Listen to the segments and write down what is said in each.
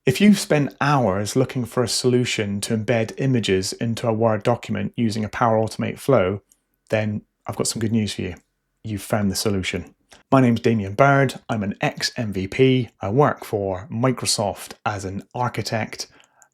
If you've spent hours looking for a solution to embed images into a Word document using a Power Automate flow, then I've got some good news for you. You've found the solution. My name's Damien Bird. I'm an ex-MVP. I work for Microsoft as an architect.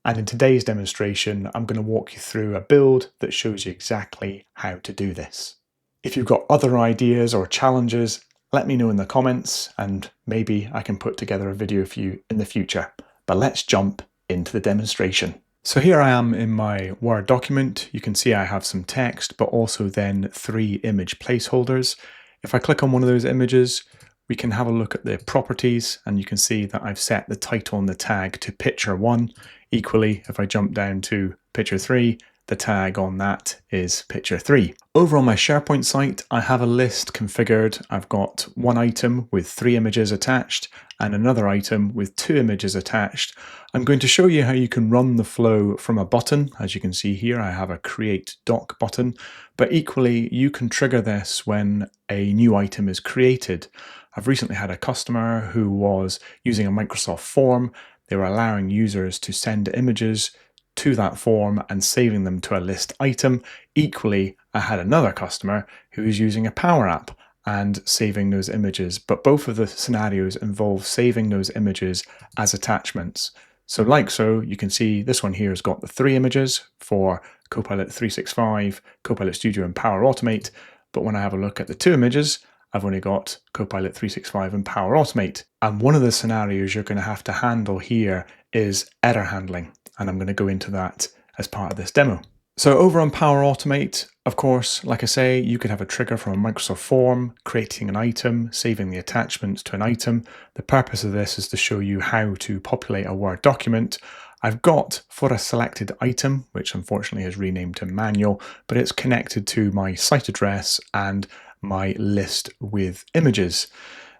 And in today's demonstration, I'm going to walk you through a build that shows you exactly how to do this. If you've got other ideas or challenges, let me know in the comments and maybe I can put together a video for you in the future. But let's jump into the demonstration. So here I am in my Word document. You can see I have some text, but also then 3 image placeholders. If I click on one of those images, we can have a look at the properties and you can see that I've set the title and the tag to picture 1. Equally, if I jump down to picture 3, the tag on that is picture 3. Over on my SharePoint site, I have a list configured. I've got one item with 3 images attached and another item with 2 images attached. I'm going to show you how you can run the flow from a button. As you can see here, I have a create doc button, but equally you can trigger this when a new item is created. I've recently had a customer who was using a Microsoft form. They were allowing users to send images to that form and saving them to a list item. Equally, I had another customer who was using a Power App and saving those images, but both of the scenarios involve saving those images as attachments. So like so, you can see this one here has got the 3 images for Copilot 365, Copilot Studio and Power Automate, but when I have a look at the 2 images, I've only got Copilot 365 and Power Automate. And one of the scenarios you're going to have to handle here is error handling. And I'm going to go into that as part of this demo. So over on Power Automate, of course, like I say, you could have a trigger from a Microsoft form, creating an item, saving the attachments to an item. The purpose of this is to show you how to populate a Word document. I've got for a selected item, which unfortunately is renamed to manual, but it's connected to my site address and my list with images.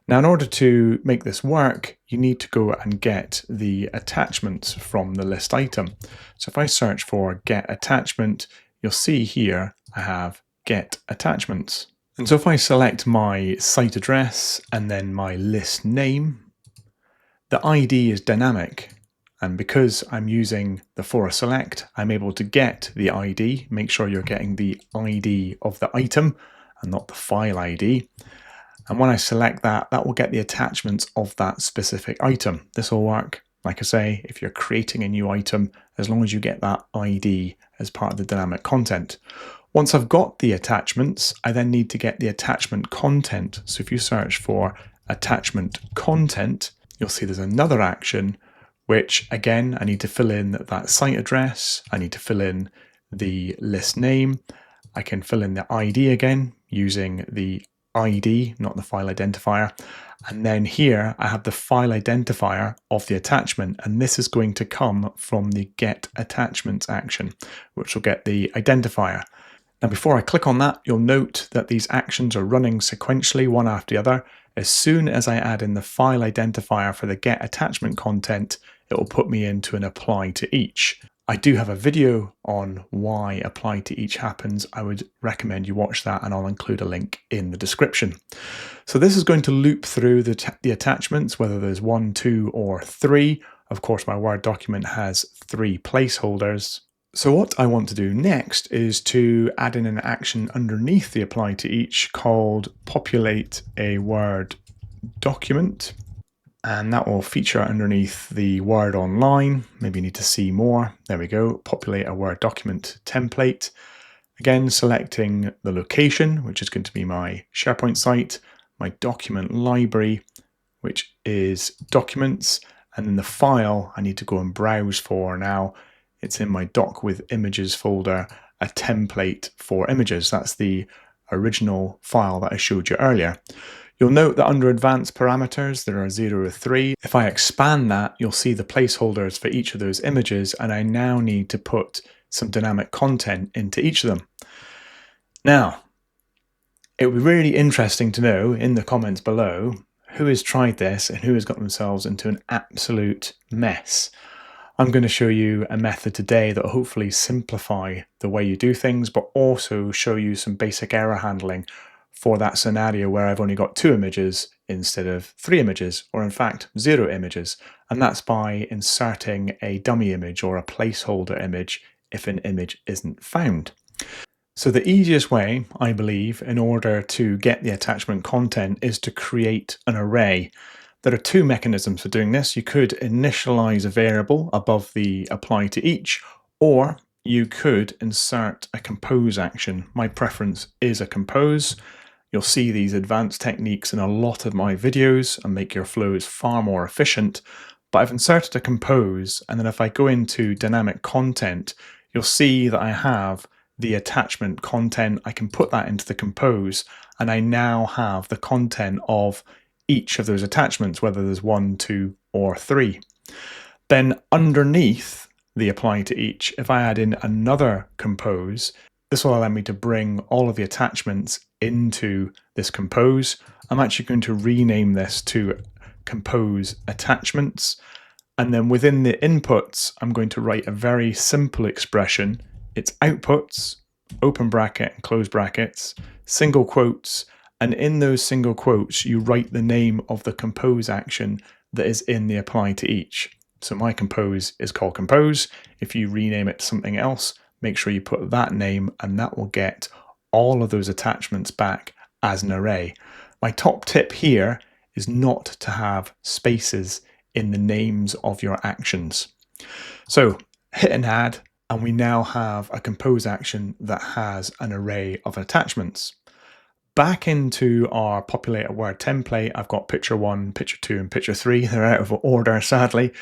Now, in order to make this work, you need to go and get the attachments from the list item. So if I search for get attachment, you'll see here I have get attachments. And so if I select my site address and then my list name, the ID is dynamic. And because I'm using the for a select, I'm able to get the ID. Make sure you're getting the ID of the item and not the file ID. And when I select that, that will get the attachments of that specific item. This will work, like I say, if you're creating a new item, as long as you get that ID as part of the dynamic content. Once I've got the attachments, I then need to get the attachment content. So if you search for attachment content, you'll see there's another action, which again, I need to fill in that site address. I need to fill in the list name. I can fill in the ID again using the ID, not the file identifier. And then here I have the file identifier of the attachment, and this is going to come from the get attachments action, which will get the identifier. Now, before I click on that, you'll note that these actions are running sequentially, one after the other. As soon as I add in the file identifier for the get attachment content, it will put me into an apply to each. I do have a video on why apply to each happens. I would recommend you watch that, and I'll include a link in the description. So this is going to loop through the attachments, whether there's 1, 2, or 3. Of course, my Word document has 3 placeholders. So what I want to do next is to add in an action underneath the apply to each called Populate a Word document. And that will feature underneath the Word Online. Maybe you need to see more. There we go. Populate a Word document template. Again, selecting the location, which is going to be my SharePoint site, my document library, which is documents, and then the file I need to go and browse for now. It's in my doc with images folder, a template for images. That's the original file that I showed you earlier. You'll note that under advanced parameters, there are 0 to 3. If I expand that, you'll see the placeholders for each of those images, and I now need to put some dynamic content into each of them. Now, it would be really interesting to know in the comments below who has tried this and who has got themselves into an absolute mess. I'm going to show you a method today that will hopefully simplify the way you do things, but also show you some basic error handling for that scenario where I've only got 2 images instead of 3 images, or in fact 0 images, and that's by inserting a dummy image or a placeholder image if an image isn't found. So the easiest way, I believe, in order to get the attachment content is to create an array. There are two mechanisms for doing this. You could initialize a variable above the apply to each, or you could insert a compose action. My preference is a compose. You'll see these advanced techniques in a lot of my videos and make your flows far more efficient. But I've inserted a compose, and then if I go into dynamic content, you'll see that I have the attachment content. I can put that into the compose, and I now have the content of each of those attachments, whether there's 1, 2, or 3. Then underneath the apply to each, if I add in another compose, this will allow me to bring all of the attachments into this compose. I'm actually going to rename this to compose attachments. And then within the inputs, I'm going to write a very simple expression. It's outputs, open bracket and close brackets, single quotes, and in those single quotes, you write the name of the compose action that is in the apply to each. So my compose is called compose. If you rename it to something else, make sure you put that name, and that will get all of those attachments back as an array. My top tip here is not to have spaces in the names of your actions. So hit an add, and we now have a compose action that has an array of attachments. Back into our Populate a Word template, I've got picture 1, picture 2, and picture 3. They're out of order, sadly.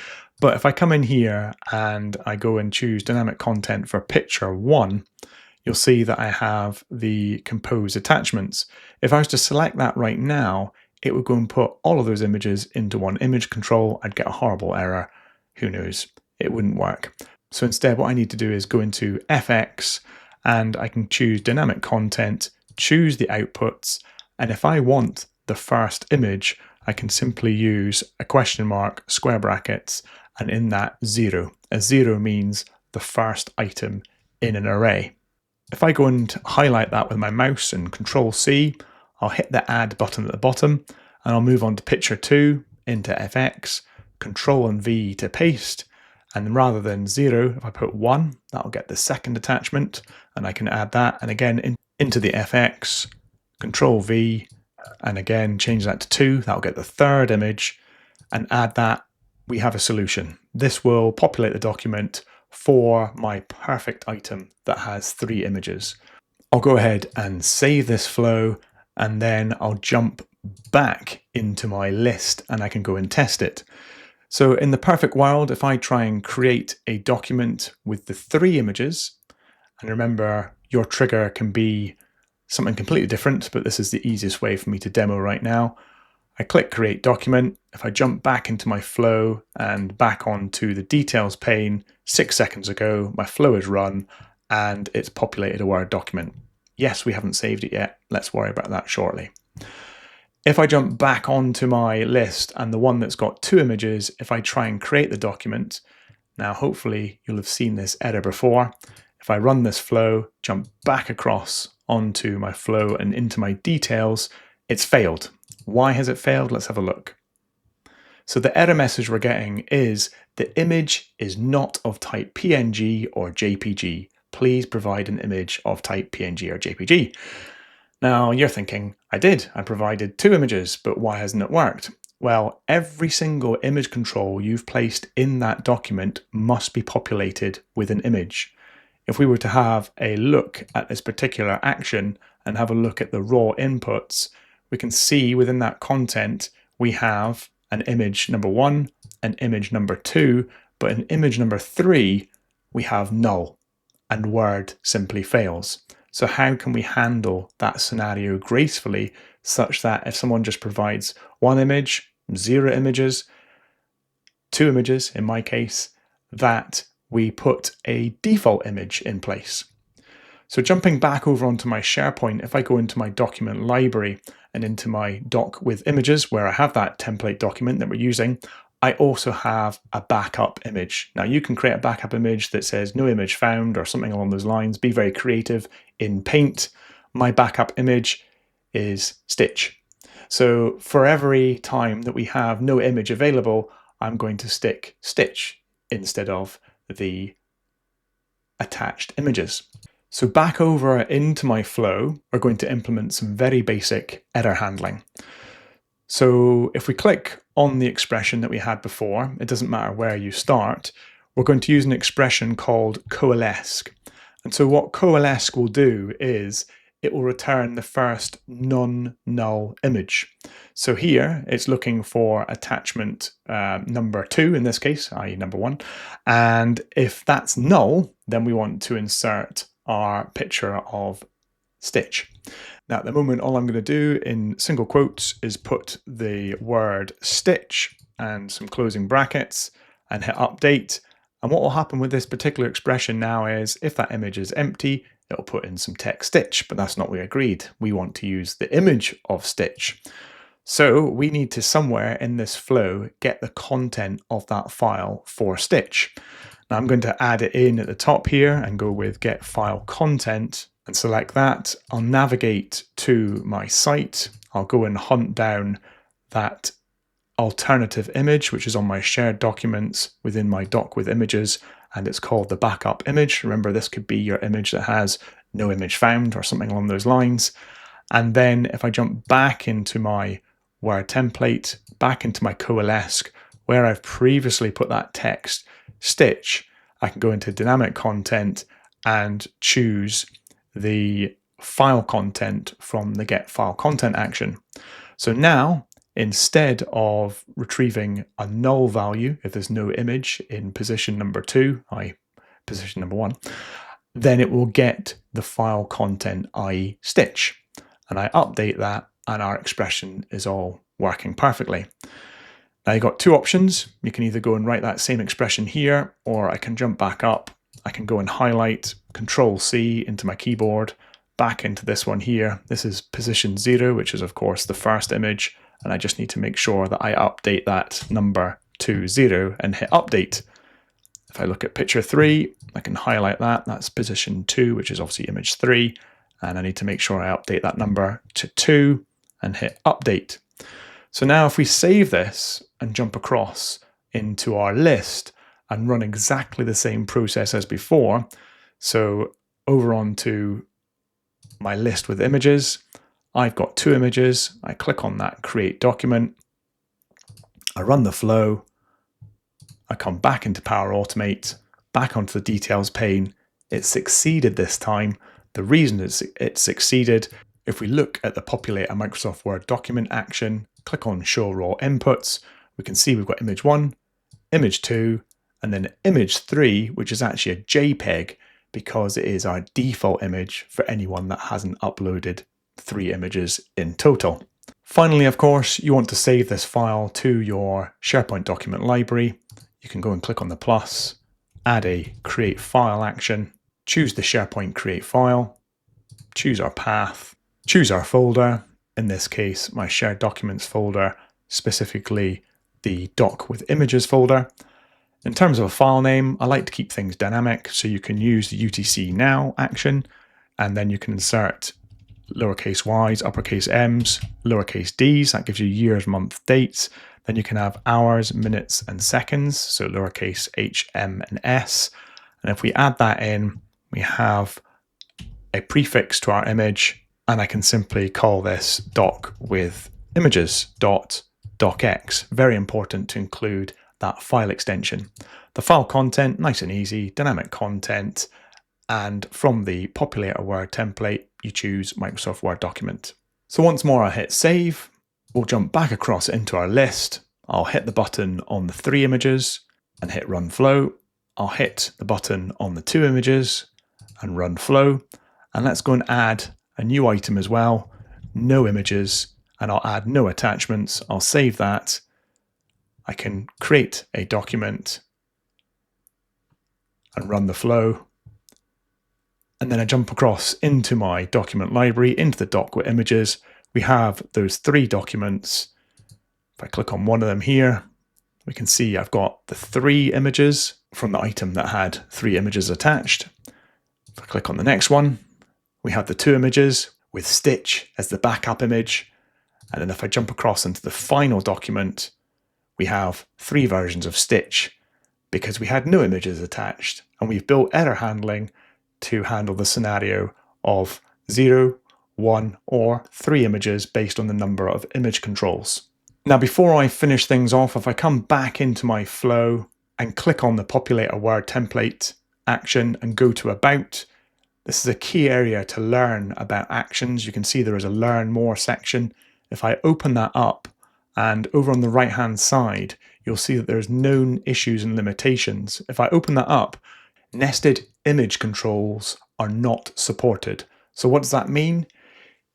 But if I come in here and I go and choose dynamic content for picture 1, you'll see that I have the compose attachments. If I was to select that right now, it would go and put all of those images into one image control. I'd get a horrible error. Who knows? It wouldn't work. So instead, what I need to do is go into FX, and I can choose dynamic content, choose the outputs, and if I want the first image, I can simply use a question mark, square brackets, and in that 0. A 0 means the first item in an array. If I go and highlight that with my mouse and Control C, I'll hit the add button at the bottom, and I'll move on to picture 2 into FX, Control and V to paste, and rather than 0, if I put 1, that'll get the second attachment, and I can add that, and again into the FX, Control V, and again change that to 2, that'll get the third image, and add that. We have a solution. This will populate the document for my perfect item that has 3 images. I'll go ahead and save this flow, and then I'll jump back into my list and I can go and test it. So in the perfect world, if I try and create a document with the 3 images, and remember your trigger can be something completely different, but this is the easiest way for me to demo right now. I click create document. If I jump back into my flow and back onto the details pane, 6 seconds ago, my flow is run and it's populated a Word document. Yes, we haven't saved it yet. Let's worry about that shortly. If I jump back onto my list and the one that's got 2 images, if I try and create the document, now hopefully you'll have seen this error before. If I run this flow, jump back across onto my flow and into my details, it's failed. Why has it failed? Let's have a look. So the error message we're getting is the image is not of type PNG or JPG. Please provide an image of type PNG or JPG. Now you're thinking, I provided 2 images, but why hasn't it worked? Well, every single image control you've placed in that document must be populated with an image. If we were to have a look at this particular action and have a look at the raw inputs, we can see within that content, we have an image number 1, an image number 2, but in image number 3, we have null, and Word simply fails. So how can we handle that scenario gracefully such that if someone just provides 1 image, 0 images, 2 images in my case, that we put a default image in place? So jumping back over onto my SharePoint, if I go into my document library and into my doc with images where I have that template document that we're using, I also have a backup image. Now you can create a backup image that says no image found or something along those lines. Be very creative in Paint. My backup image is Stitch. So for every time that we have no image available, I'm going to stick stitch instead of the attached images. So back over into my flow, we're going to implement some very basic error handling. So if we click on the expression that we had before, it doesn't matter where you start, we're going to use an expression called Coalesce. And so what Coalesce will do is it will return the first non-null image. So here it's looking for attachment number 2 in this case, i.e. number 1. And if that's null, then we want to insert our picture of Stitch. Now at the moment, all I'm going to do in single quotes is put the word Stitch and some closing brackets and hit update. And what will happen with this particular expression now is if that image is empty, it'll put in some text Stitch, but that's not what we agreed. We want to use the image of Stitch. So we need to somewhere in this flow get the content of that file for Stitch. Now I'm going to add it in at the top here and go with get file content and select that. I'll navigate to my site. I'll go and hunt down that alternative image, which is on my shared documents within my doc with images, and it's called the backup image. Remember, this could be your image that has no image found or something along those lines. And then if I jump back into my Word template, back into my Coalesce, where I've previously put that text Stitch, I can go into dynamic content and choose the file content from the get file content action. So now, instead of retrieving a null value, if there's no image in position number 2, i.e. position number 1, then it will get the file content, i.e. Stitch. And I update that and our expression is all working perfectly. Now you've got two options. You can either go and write that same expression here, or I can jump back up. I can go and highlight, Control-C into my keyboard, back into this one here. This is position 0, which is of course the first image. And I just need to make sure that I update that number to 0 and hit update. If I look at picture 3, I can highlight that. That's position 2, which is obviously image 3. And I need to make sure I update that number to 2 and hit update. So now if we save this and jump across into our list and run exactly the same process as before, so over onto my list with images, I've got 2 images. I click on that create document, I run the flow, I come back into Power Automate, back onto the details pane. It succeeded this time. The reason it succeeded, if we look at the Populate a Microsoft Word document action, click on Show Raw Inputs, we can see we've got image 1, image 2, and then image 3, which is actually a JPEG because it is our default image for anyone that hasn't uploaded 3 images in total. Finally, of course, you want to save this file to your SharePoint document library. You can go and click on the plus, add a Create File action, choose the SharePoint Create File, choose our path, choose our folder, in this case my Shared Documents folder, specifically the Doc with Images folder. In terms of a file name, I like to keep things dynamic, so you can use the UTC Now action, and then you can insert lowercase y's, uppercase m's, lowercase d's, that gives you years, month, dates. Then you can have hours, minutes, and seconds, so lowercase h, m, and s. And if we add that in, we have a prefix to our image, and I can simply call this doc with images .docx. Very important to include that file extension. The file content, nice and easy, dynamic content, and from the Populate a Word template, you choose Microsoft Word document. So once more, I'll hit save. We'll jump back across into our list. I'll hit the button on the 3 images and hit run flow. I'll hit the button on the 2 images and run flow. And let's go and add a new item as well, no images, and I'll add no attachments. I'll save that. I can create a document and run the flow. And then I jump across into my document library, into the doc with images. We have those 3 documents. If I click on one of them here, we can see I've got the 3 images from the item that had 3 images attached. If I click on the next one, we have the 2 images with Stitch as the backup image. And then if I jump across into the final document, we have 3 versions of Stitch because we had no images attached, and we've built error handling to handle the scenario of 0, 1, or 3 images based on the number of image controls. Now, before I finish things off, if I come back into my flow and click on the Populate a Word template action and go to About, this is a key area to learn about actions. You can see there is a Learn More section. If I open that up, and over on the right hand side, you'll see that there's known issues and limitations. If I open that up, nested image controls are not supported. So what does that mean?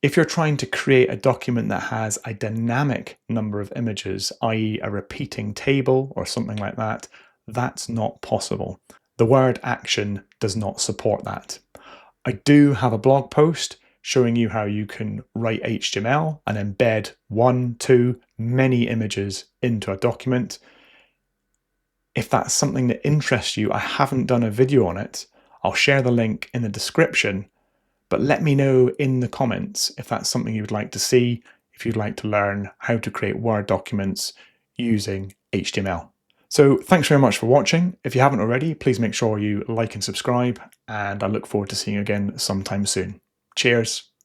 If you're trying to create a document that has a dynamic number of images, i.e. a repeating table or something like that, that's not possible. The word action does not support that. I do have a blog post showing you how you can write HTML and embed 1, 2, many images into a document. If that's something that interests you, I haven't done a video on it. I'll share the link in the description, but let me know in the comments if that's something you'd like to see, if you'd like to learn how to create Word documents using HTML. So thanks very much for watching. If you haven't already, please make sure you like and subscribe, and I look forward to seeing you again sometime soon. Cheers.